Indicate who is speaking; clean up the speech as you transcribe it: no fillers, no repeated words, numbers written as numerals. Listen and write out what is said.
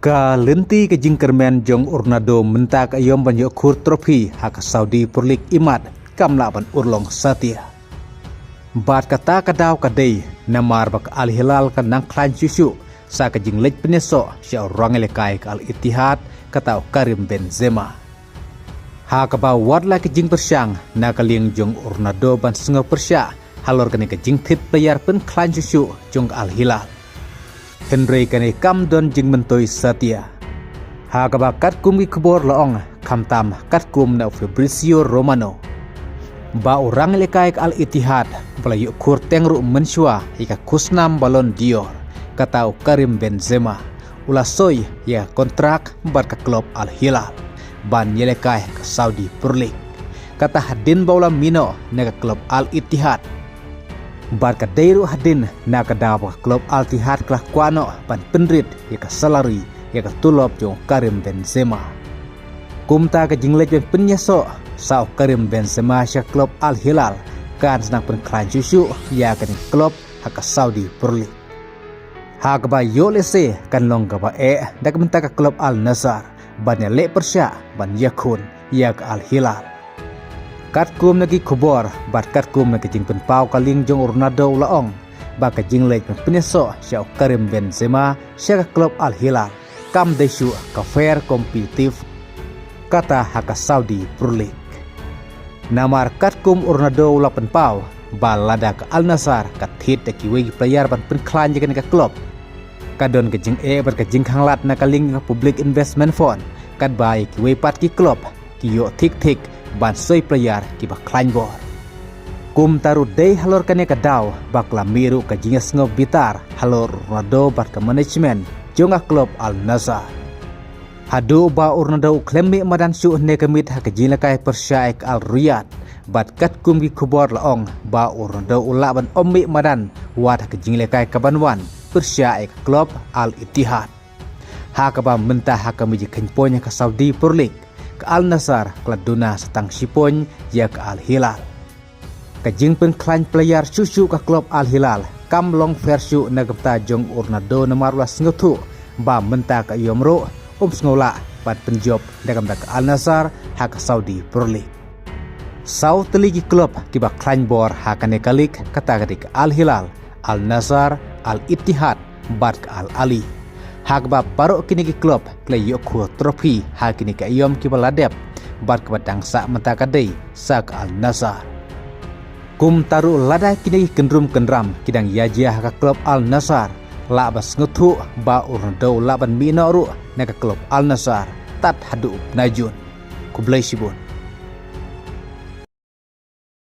Speaker 1: Ka lenti ke jingkermen jong Urnado mentak ayom banyak kur trofi hak Saudi Perlik Imat kamlaban urlong Satia. Bat kata kadaw kadai namar bak Al Hilal kan nang klan susu sa ke jing lej peneso sya orang elekai ke Al Ittihad katau Karim Benzema. Ha ka wad la ke jing persyang na kaling jong Urnado ban sengo persya halor kene ke jing tit player pen klan susu jong Al Hilal. Henry kane kam don jing mentoi Satia. Ha ka kat kum ki kebor laong kam tam kat kum na Fabrizio Romano. Ba orang lekai Al Ittihad balayu kur tengru mensua ika kusnam balon dior katau Karim Benzema ula soy ya kontrak bar ka klub Al Hilal ban yelekai ke Saudi Perlik kata hadin baula mino na ka klub Al Ittihad bar ka deiru hadin na ka dawa klub Al Ittihad klah kuano ban penrit ya ka salary ya ka tulop jong Karim Benzema kumta ka jinglej ben penyaso sau Karim Benzema sya klub Al Hilal kan senang penklan susu ya kan klub hak Saudi Perlik. Hak ba yo lese kan long ka ba dak menta ka klub Al Nassr ban ya le persya ban yakun ya ka Al Hilal. Kat kum nagi kubor bat kat kum nagi jing pen pau kaling jong Ronaldo laong ba ka jing lej penyeso sya Karim Benzema sya ka klub Al Hilal kam desu ka fair kompetitif kata hak Saudi Perlik. Namar katkum Ronaldo ulapan pau balada ke Al Nassr kat hit de kiwi player ban penklan jaga ka klub kadon ke jing ber ke jing hanglat na kaling ka public investment fund kat bai kiwi pat ki klub ki yo tik ban soy player ki ba klan bor kum taru dei halor kane ka daw bakla miru ka jing sngo bitar halor Ronaldo bat ka management jonga klub Al Nassr. Hadu ba Ronaldo klemi madan su ne kemit hak jila kai persyaik Al Riyadh bat kat kum ki kubor laong ba Ronaldo ula ban ommi madan wat hak jila kai kabanwan persyaik klub Al Ittihad. Hak ba mentah hak miji kenponya ke Saudi Perlik ke Al Nassr kladuna setang sipon ya ke Al Hilal. Ke jing pen klan player susu ke klub Al Hilal kam long versu nagamta jong Ronaldo nomor 12 ngotu ba mentah ke yomro sengola pat penjob dalam dak Al Nassr hak Saudi Perlik. Sau teligi klub kiba klan bor hakane kalik kata kedik Al Hilal, Al Nassr, Al Ittihad, bat Al Ali. Hak ba paro kini ki klub klay yoku trofi hak kini ka yom kiba ladep bat ka batang sa mata kadai sak Al Nassr. Kum taru ladai kini kendrum kendram kidang yajia hak klub Al Nassr. La bas ngutu ba Ronaldo laban minoru na ka klub Al Nassr tat hadu najun kublay sibun.